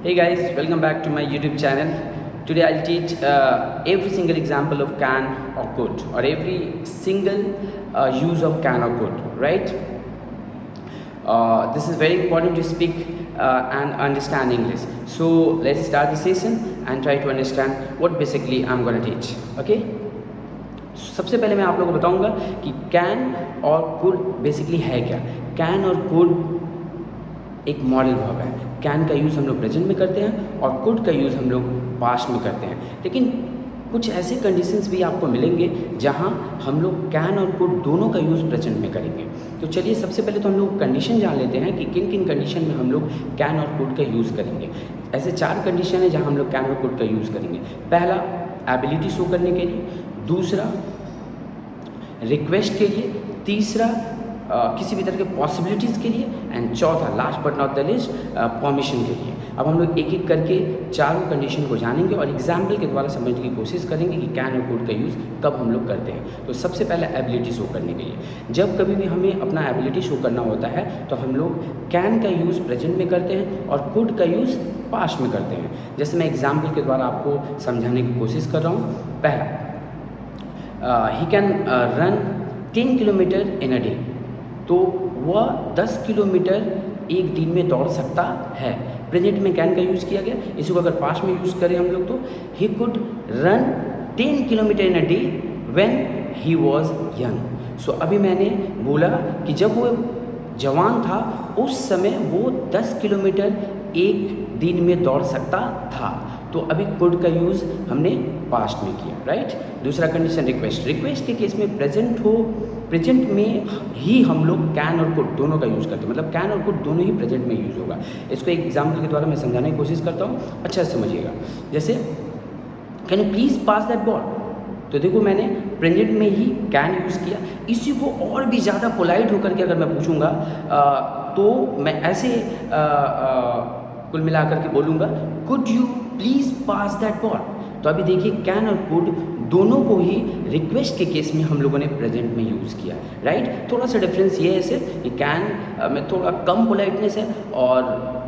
Hey guys, welcome back to my YouTube channel. Today I'll teach every single example of can or could, or every single use of can or could, right? This is very important to speak and understand English. So let's start the session and try to understand what basically I'm going to teach. Okay? सबसे पहले मैं आप लोगों को बताऊंगा कि can और could basically है क्या. कैन और कुड एक मॉडल वर्ब है. कैन का यूज़ हम लोग प्रेजेंट में करते हैं और कुड का यूज़ हम लोग पास्ट में करते हैं. लेकिन कुछ ऐसे कंडीशंस भी आपको मिलेंगे जहां हम लोग कैन और कुड दोनों का यूज़ प्रेजेंट में करेंगे. तो चलिए सबसे पहले तो हम लोग कंडीशन जान लेते हैं कि किन किन कंडीशन में हम लोग कैन और कुड का यूज़ करेंगे. ऐसे 4 कंडीशन है जहाँ हम लोग कैन और कुड का यूज़ करेंगे. पहला एबिलिटी शो करने के लिए, दूसरा रिक्वेस्ट के लिए, तीसरा किसी भी तरह के पॉसिबिलिटीज़ के लिए, एंड चौथा last but not the list permission के लिए. अब हम लोग एक एक करके चारों कंडीशन को जानेंगे और एग्जाम्पल के द्वारा समझने की कोशिश करेंगे कि कैन और कुड का यूज़ कब हम लोग करते हैं. तो सबसे पहले एबिलिटी शो करने के लिए, जब कभी भी हमें अपना एबिलिटी शो करना होता है तो हम लोग कैन का यूज़ प्रेजेंट में करते हैं और कुड का यूज़ पास्ट में करते हैं. जैसे मैं एग्जाम्पल के द्वारा आपको समझाने की कोशिश कर रहा हूँ. पहला, he can run 10 kilometre in a day. तो वह 10 किलोमीटर एक दिन में दौड़ सकता है. प्रेजेंट में कैन का यूज़ किया गया. इसी को अगर पास्ट में यूज़ करें हम लोग तो he could run 10 kilometre in a day when he was young. So अभी मैंने बोला कि जब वो जवान था उस समय वो 10 किलोमीटर एक दिन में दौड़ सकता था. तो अभी कुड का यूज़ हमने पास्ट में किया, राइट. दूसरा कंडीशन रिक्वेस्ट. रिक्वेस्ट के केस में प्रेजेंट में ही हम लोग कैन और कुड दोनों का यूज़ करते हैं. मतलब कैन और कुड दोनों ही प्रेजेंट में यूज़ होगा. इसको एक एग्जाम्पल के द्वारा मैं समझाने की कोशिश करता हूँ, अच्छा से समझिएगा. जैसे can you please pass that ball. तो देखो मैंने प्रेजेंट में ही कैन यूज़ किया. इसी को और भी ज़्यादा पोलाइट होकर के अगर मैं पूछूंगा तो मैं ऐसे कुल मिलाकर के बोलूँगा could you please pass that ball. तो अभी देखिए कैन और कुड दोनों को ही रिक्वेस्ट के केस में हम लोगों ने प्रेजेंट में यूज़ किया, राइट. थोड़ा सा डिफरेंस ये है सिर्फ कि कैन में थोड़ा कम पोलाइटनेस है और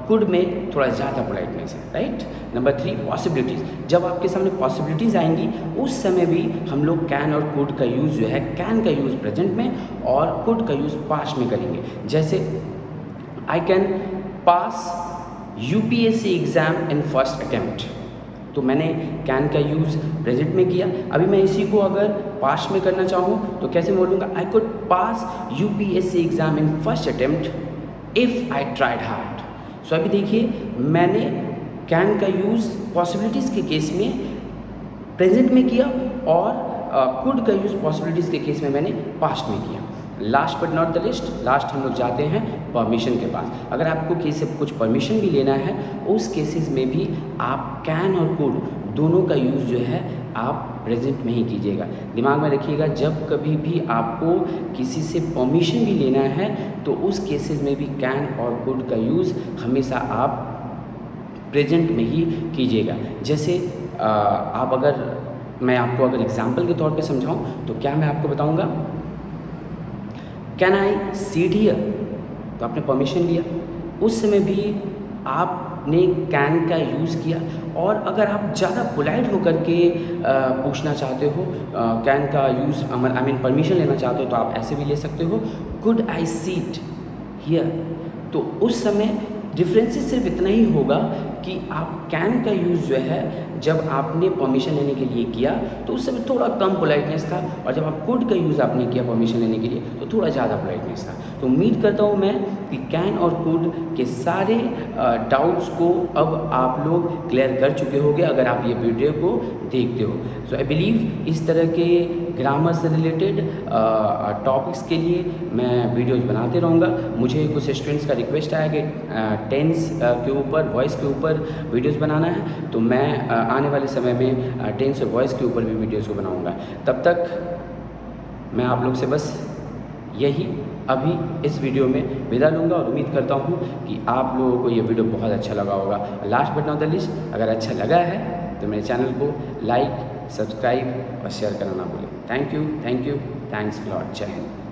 कुड में थोड़ा ज़्यादा पोलाइटनेस है, राइट. Number 3, possibilities. जब आपके सामने पॉसिबिलिटीज़ आएंगी उस समय भी हम लोग कैन और कुड का यूज़ जो है, कैन का यूज़ प्रेजेंट में और कुड का यूज़ पास्ट में करेंगे. जैसे I can pass UPSC exam in first attempt. तो मैंने कैन का यूज़ प्रेजेंट में किया. अभी मैं इसी को अगर पास्ट में करना चाहूँ तो कैसे बोलूँगा, I could pass UPSC exam in first attempt if I tried hard. So अभी देखिए मैंने कैन का यूज़ पॉसिबिलिटीज़ के केस में प्रेजेंट में किया और कुड का यूज़ पॉसिबिलिटीज़ के केस में मैंने पास्ट में किया. Last but not the list, last हम लोग जाते हैं परमिशन के पास. अगर आपको किसी से कुछ परमिशन भी लेना है उस केसेस में भी आप कैन और कुड दोनों का यूज़ जो है आप प्रेजेंट में ही कीजिएगा. दिमाग में रखिएगा, जब कभी भी आपको किसी से परमिशन भी लेना है तो उस केसेस में भी कैन और कुड का यूज़ हमेशा आप प्रेजेंट में ही कीजिएगा. जैसे आप अगर मैं आपको अगर एग्जाम्पल के तौर पे समझाऊं तो क्या मैं आपको बताऊंगा, कैन आई सीट हियर. तो आपने परमिशन लिया, उस समय भी आपने कैन का यूज़ किया. और अगर आप ज़्यादा पोलाइट होकर के पूछना चाहते हो, कैन का यूज़ आई मीन परमिशन लेना चाहते हो तो आप ऐसे भी ले सकते हो, कुड आई सीट हियर. तो उस समय डिफरेंसेस सिर्फ इतना ही होगा कि आप कैन का यूज़ जो है जब आपने परमिशन लेने के लिए किया तो उस समय थोड़ा कम पोलाइटनेस था और जब आप कुड का यूज़ आपने किया परमिशन लेने के लिए तो थोड़ा ज़्यादा पोलाइटनेस था. तो उम्मीद करता हूँ मैं कि कैन और कुड के सारे डाउट्स को अब आप लोग क्लियर कर चुके होंगे अगर आप ये वीडियो को देखते हो. सो आई बिलीव इस तरह के ग्रामर से रिलेटेड टॉपिक्स के लिए मैं वीडियोस बनाते रहूँगा. मुझे कुछ स्टूडेंट्स का रिक्वेस्ट आया कि टेंस के ऊपर, वॉइस के ऊपर वीडियोस बनाना है. तो मैं आने वाले समय में टेंस और वॉइस के ऊपर भी वीडियोस को बनाऊँगा. तब तक मैं आप लोग से बस यही अभी इस वीडियो में विदा लूँगा और उम्मीद करता हूँ कि आप लोगों को ये वीडियो बहुत अच्छा लगा होगा. Last but not the least, अगर अच्छा लगा है तो मेरे चैनल को लाइक, सब्सक्राइब और शेयर करना ना भूलें. Thank you, thanks a lot. जय हिंद.